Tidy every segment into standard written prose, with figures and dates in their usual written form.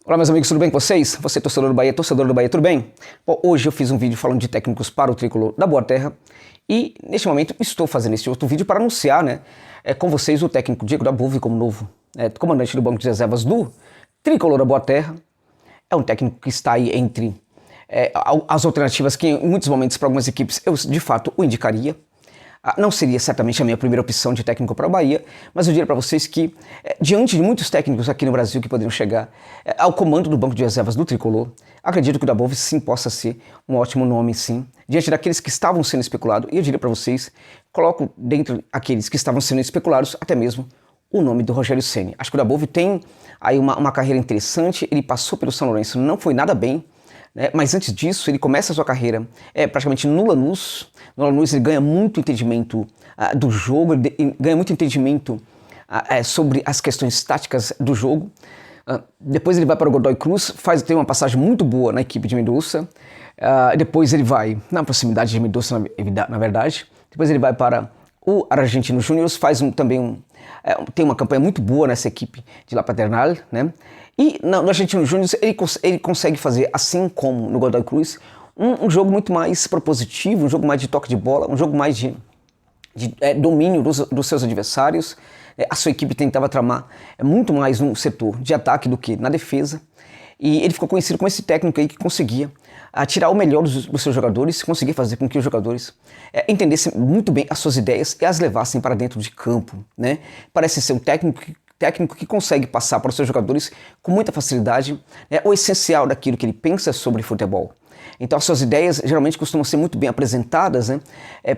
Olá meus amigos, tudo bem com vocês? Você torcedor do Bahia, tudo bem? Bom, hoje eu fiz um vídeo falando de técnicos para o Tricolor da Boa Terra e neste momento estou fazendo este outro vídeo para anunciar, com vocês o técnico Diego Dabove como novo comandante do banco de reservas do Tricolor da Boa Terra. É um técnico que está aí entre as alternativas que em muitos momentos para algumas equipes eu de fato o indicaria. Não seria certamente a minha primeira opção de técnico para o Bahia, mas eu diria para vocês que, diante de muitos técnicos aqui no Brasil que poderiam chegar ao comando do banco de reservas do Tricolor, acredito que o Dabove sim possa ser um ótimo nome, sim. Diante daqueles que estavam sendo especulados, e eu diria para vocês, coloco dentro aqueles que estavam sendo especulados até mesmo o nome do Rogério Ceni. Acho que o Dabove tem aí uma carreira interessante, ele passou pelo São Lourenço, não foi nada bem, mas antes disso, ele começa a sua carreira praticamente no Lanús. No Lanús ele ganha muito entendimento do jogo, ele ganha muito entendimento sobre as questões táticas do jogo. Depois ele vai para o Godoy Cruz, tem uma passagem muito boa na equipe de Mendoza. Depois ele vai na proximidade de Mendoza, na verdade. Depois ele vai para o Argentino Júnior, tem uma campanha muito boa nessa equipe de La Paternal, né? E no Argentino Júnior ele consegue fazer, assim como no Godoy Cruz, um jogo muito mais propositivo, um jogo mais de toque de bola, um jogo mais de domínio dos seus adversários. A sua equipe tentava tramar muito mais no setor de ataque do que na defesa. E ele ficou conhecido como esse técnico aí que conseguia tirar o melhor dos seus jogadores, conseguir fazer com que os jogadores entendessem muito bem as suas ideias e as levassem para dentro de campo, né? Parece ser um técnico que consegue passar para os seus jogadores com muita facilidade o essencial daquilo que ele pensa sobre futebol. Então as suas ideias geralmente costumam ser muito bem apresentadas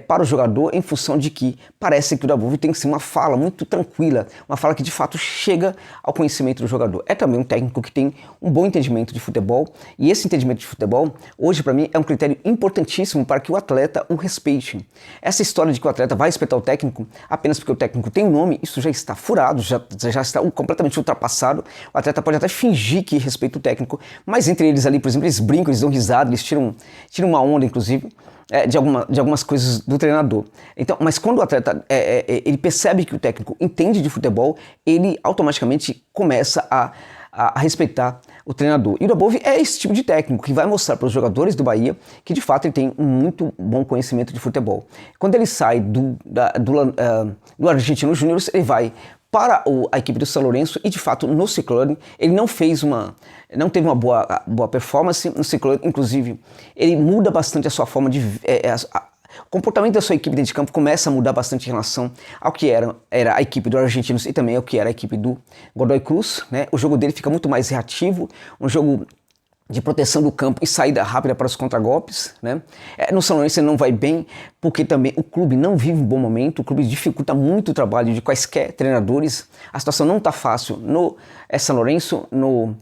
para o jogador, em função de que parece que o Dabove tem que ser uma fala muito tranquila, uma fala que de fato chega ao conhecimento do jogador. É também um técnico que tem um bom entendimento de futebol, e esse entendimento de futebol, hoje para mim, é um critério importantíssimo para que o atleta o respeite. Essa história de que o atleta vai respeitar o técnico apenas porque o técnico tem um nome, isso já está furado, já está completamente ultrapassado. O atleta pode até fingir que respeita o técnico, mas entre eles ali, por exemplo, eles brincam, eles dão risada, eles tiram uma onda, inclusive, de algumas coisas do treinador. Então, mas quando o atleta ele percebe que o técnico entende de futebol, ele automaticamente começa a respeitar o treinador. E o Dabove é esse tipo de técnico que vai mostrar para os jogadores do Bahia que de fato ele tem um muito bom conhecimento de futebol. Quando ele sai do Argentino Júnior, ele vai para a equipe do São Lourenço e de fato no Ciclone ele não teve uma boa performance no Ciclone. Inclusive ele muda bastante a sua forma de o comportamento da sua equipe dentro de campo começa a mudar bastante em relação ao que era a equipe do Argentinos e também ao que era a equipe do Godoy Cruz, né? O jogo dele fica muito mais reativo, um jogo de proteção do campo e saída rápida para os contragolpes, né? No São Lourenço ele não vai bem, porque também o clube não vive um bom momento, o clube dificulta muito o trabalho de quaisquer treinadores, a situação não está fácil no São Lourenço, no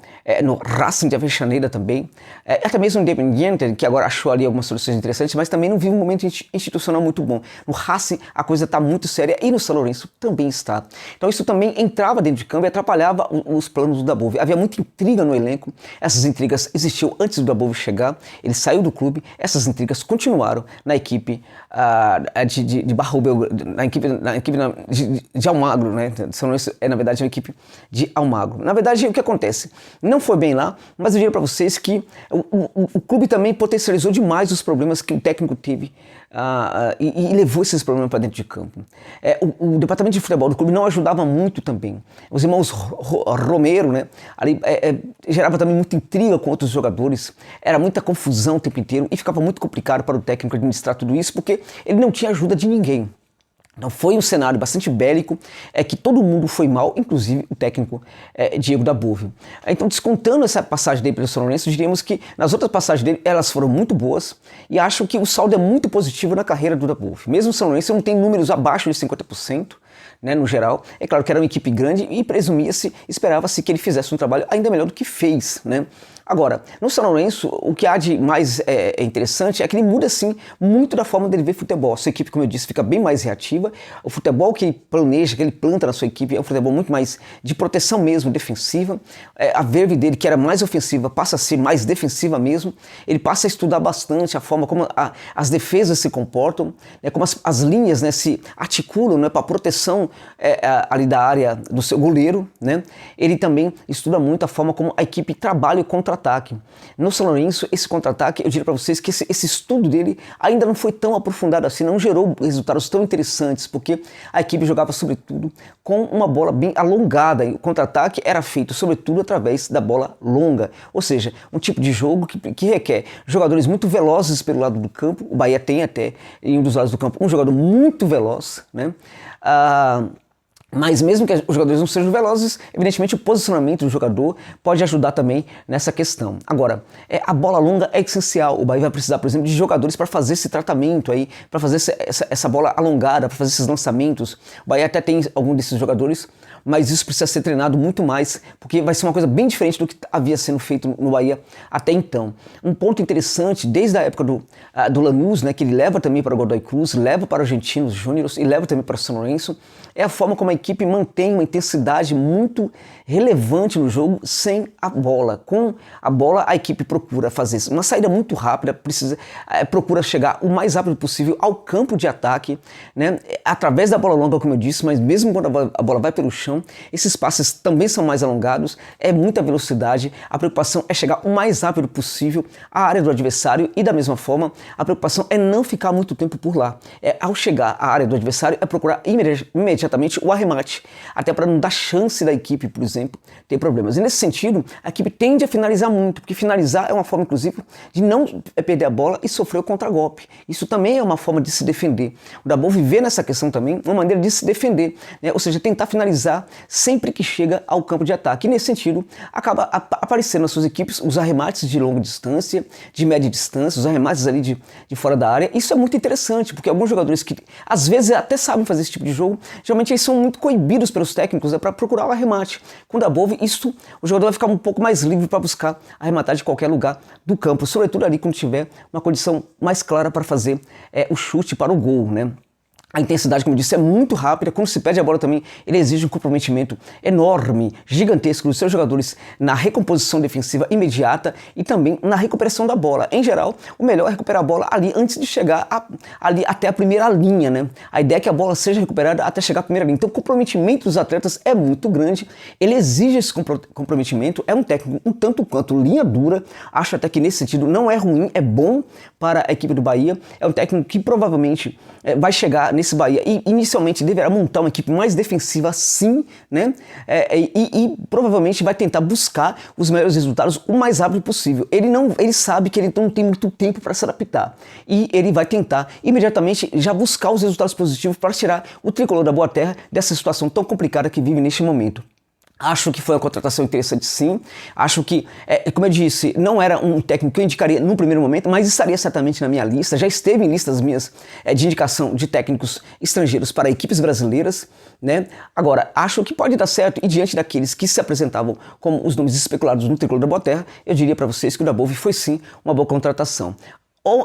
Racing de Avejaneira também, até mesmo no Independiente, que agora achou ali algumas soluções interessantes, mas também não vive um momento institucional muito bom. No Racing a coisa está muito séria e no São Lourenço também está. Então isso também entrava dentro de campo e atrapalhava os planos do Dabove. Havia muita intriga no elenco, essas intrigas existiu antes do Dabove chegar, ele saiu do clube, essas intrigas continuaram na equipe de Barro Belgrano, na equipe de Almagro, né? São Lourenço na verdade uma equipe de Almagro. Na verdade, o que acontece? Não foi bem lá, mas eu diria para vocês que o clube também potencializou demais os problemas que o técnico teve e levou esses problemas para dentro de campo. O departamento de futebol do clube não ajudava muito também. Os irmãos Romero, né, ali, gerava também muita intriga com outros jogadores, era muita confusão o tempo inteiro e ficava muito complicado para o técnico administrar tudo isso, porque ele não tinha ajuda de ninguém. Então foi um cenário bastante bélico, que todo mundo foi mal, inclusive o técnico Diego Dabove. Então, descontando essa passagem dele pelo São Lourenço, diríamos que nas outras passagens dele, elas foram muito boas, e acho que o saldo é muito positivo na carreira do Dabove. Mesmo o São Lourenço não tem números abaixo de 50%, né, no geral. É claro que era uma equipe grande e esperava-se que ele fizesse um trabalho ainda melhor do que fez, né? Agora, no São Lourenço, o que há de mais interessante é que ele muda, sim, muito da forma dele ver futebol. A sua equipe, como eu disse, fica bem mais reativa. O futebol que ele planeja, que ele planta na sua equipe, é um futebol muito mais de proteção mesmo, defensiva. A verve dele, que era mais ofensiva, passa a ser mais defensiva mesmo. Ele passa a estudar bastante a forma como as defesas se comportam, como as linhas, né, se articulam, né, para a proteção proteção ali da área do seu goleiro, né? Ele também estuda muito a forma como a equipe trabalha o contra-ataque. No São Lourenço, esse contra-ataque, eu diria para vocês que esse estudo dele ainda não foi tão aprofundado assim, não gerou resultados tão interessantes, porque a equipe jogava sobretudo com uma bola bem alongada, e o contra-ataque era feito sobretudo através da bola longa, ou seja, um tipo de jogo que requer jogadores muito velozes pelo lado do campo. O Bahia tem até, em um dos lados do campo, um jogador muito veloz, né? Mas mesmo que os jogadores não sejam velozes, evidentemente o posicionamento do jogador pode ajudar também nessa questão. Agora, a bola longa é essencial. O Bahia vai precisar, por exemplo, de jogadores para fazer esse tratamento aí, para fazer essa bola alongada, para fazer esses lançamentos. O Bahia até tem algum desses jogadores, mas isso precisa ser treinado muito mais, porque vai ser uma coisa bem diferente do que havia sendo feito no Bahia até então. Um ponto interessante, desde a época do Lanús, né, que ele leva também para o Godoy Cruz, leva para o Argentinos Júnior e leva também para o São Lourenço, é a forma como a equipe mantém uma intensidade muito relevante no jogo sem a bola. Com a bola, a equipe procura fazer uma saída muito rápida, procura chegar o mais rápido possível ao campo de ataque, né, através da bola longa, como eu disse, mas mesmo quando a bola vai pelo chão, esses passes também são mais alongados, é muita velocidade, a preocupação é chegar o mais rápido possível à área do adversário e da mesma forma, a preocupação é não ficar muito tempo por lá. Ao chegar à área do adversário, é procurar imediatamente o arremate, até para não dar chance da equipe, por exemplo, ter problemas. E nesse sentido, a equipe tende a finalizar muito, porque finalizar é uma forma, inclusive, de não perder a bola e sofrer o contragolpe. Isso também é uma forma de se defender. O Dabov vê nessa questão também uma maneira de se defender, né? Ou seja, tentar finalizar sempre que chega ao campo de ataque. E nesse sentido, acaba aparecendo nas suas equipes os arremates de longa distância, de média distância, os arremates ali de fora da área. Isso é muito interessante, porque alguns jogadores que às vezes até sabem fazer esse tipo de jogo, geralmente eles são muito coibidos pelos técnicos para procurar o arremate. Com o Dabov, o jogador vai ficar um pouco mais livre para buscar arrematar de qualquer lugar do campo, sobretudo ali quando tiver uma condição mais clara para fazer o chute para o gol, né? A intensidade, como eu disse, é muito rápida. Quando se perde a bola também, ele exige um comprometimento enorme, gigantesco dos seus jogadores na recomposição defensiva imediata e também na recuperação da bola. Em geral, o melhor é recuperar a bola ali antes de chegar ali até a primeira linha, né? A ideia é que a bola seja recuperada até chegar à primeira linha. Então o comprometimento dos atletas é muito grande, ele exige esse comprometimento, é um técnico um tanto quanto linha dura, acho até que nesse sentido não é ruim, é bom para a equipe do Bahia, é um técnico que provavelmente vai chegar nesse Bahia e inicialmente deverá montar uma equipe mais defensiva sim, né? E provavelmente vai tentar buscar os melhores resultados o mais rápido possível. Ele sabe que ele não tem muito tempo para se adaptar e ele vai tentar imediatamente já buscar os resultados positivos para tirar o tricolor da Boa Terra dessa situação tão complicada que vive neste momento. Acho que foi uma contratação interessante sim, acho que, como eu disse, não era um técnico que eu indicaria no primeiro momento, mas estaria certamente na minha lista, já esteve em listas minhas de indicação de técnicos estrangeiros para equipes brasileiras, né? Agora, acho que pode dar certo e diante daqueles que se apresentavam como os nomes especulados no tricolor da Boa Terra, eu diria para vocês que o Dabov foi sim uma boa contratação.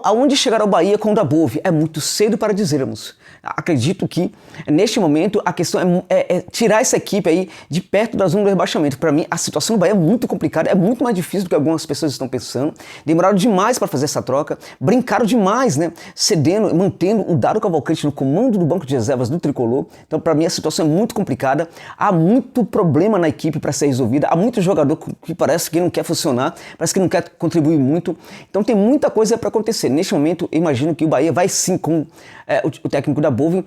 Aonde chegará o Bahia com o Dabov? É muito cedo para dizermos. Acredito que, neste momento, a questão é tirar essa equipe aí de perto da zona do rebaixamento. Para mim, a situação do Bahia é muito complicada, é muito mais difícil do que algumas pessoas estão pensando. Demoraram demais para fazer essa troca, brincaram demais, né? Cedendo, mantendo o Dado Cavalcante no comando do banco de reservas do Tricolor. Então, para mim, a situação é muito complicada. Há muito problema na equipe para ser resolvida. Há muito jogador que parece que não quer funcionar, parece que não quer contribuir muito. Então, tem muita coisa para acontecer. Neste momento, eu imagino que o Bahia vai sim, com o técnico da Dabov,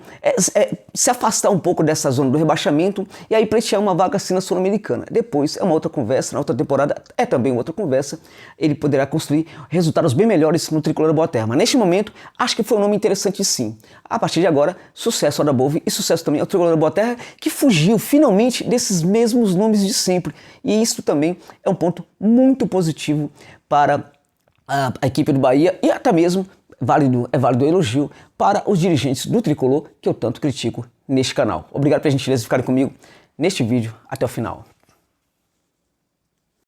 se afastar um pouco dessa zona do rebaixamento e aí pleitear uma vaga assim na Sul-Americana. Depois é uma outra conversa, na outra temporada é também outra conversa, ele poderá construir resultados bem melhores no Tricolor da Boa Terra. Mas neste momento, acho que foi um nome interessante sim. A partir de agora, sucesso ao Dabov e sucesso também ao Tricolor da Boa Terra, que fugiu finalmente desses mesmos nomes de sempre. E isso também é um ponto muito positivo para a equipe do Bahia e até mesmo é válido o elogio para os dirigentes do Tricolor que eu tanto critico neste canal. Obrigado pela gentileza de ficarem comigo neste vídeo até o final.